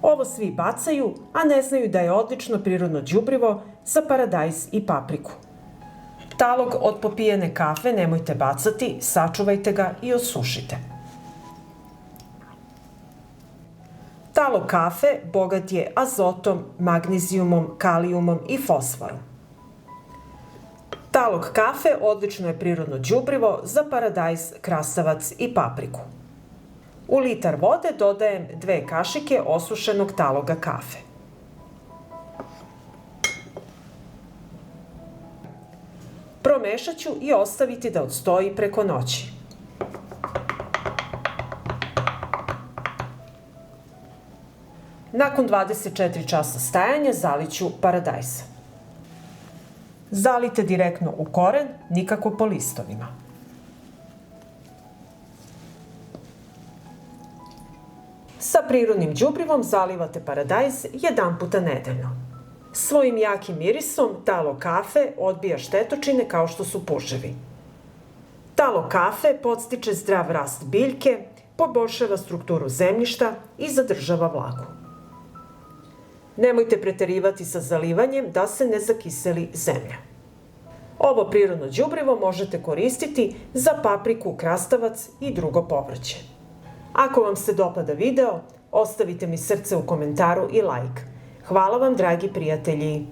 Ovo svi bacaju, a ne znaju da je odlično prirodno đubrivo za paradajz i papriku. Talog od popijene kafe nemojte bacati, sačuvajte ga i osušite. Talog kafe bogat je azotom, magnezijumom, kalijumom i fosforom. Talog kafe odlično je prirodno đubrivo za paradajz, krastavac i papriku. U litar vode dodajem 2 kašike osušenog taloga kafe. Promešat ću i ostaviti da odstoji preko noći. Nakon 24 časa stajanja zaliću paradajz. Zalite direktno u koren, nikako po listovima. Sa prirodnim đubrivom zalivate paradajz 1 puta nedeljno. Svojim jakim mirisom talog kafe odbija štetočine kao što su puževi. Talog kafe podstiče zdrav rast biljke, poboljšava strukturu zemljišta i zadržava vlagu. Nemojte preterivati sa zalivanjem da se ne zakiseli zemlja. Ovo prirodno đubrivo možete koristiti za papriku, krastavac i drugo povrće. Ako vam se dopada video, ostavite mi srce u komentaru i like. Hvala vam, dragi prijatelji!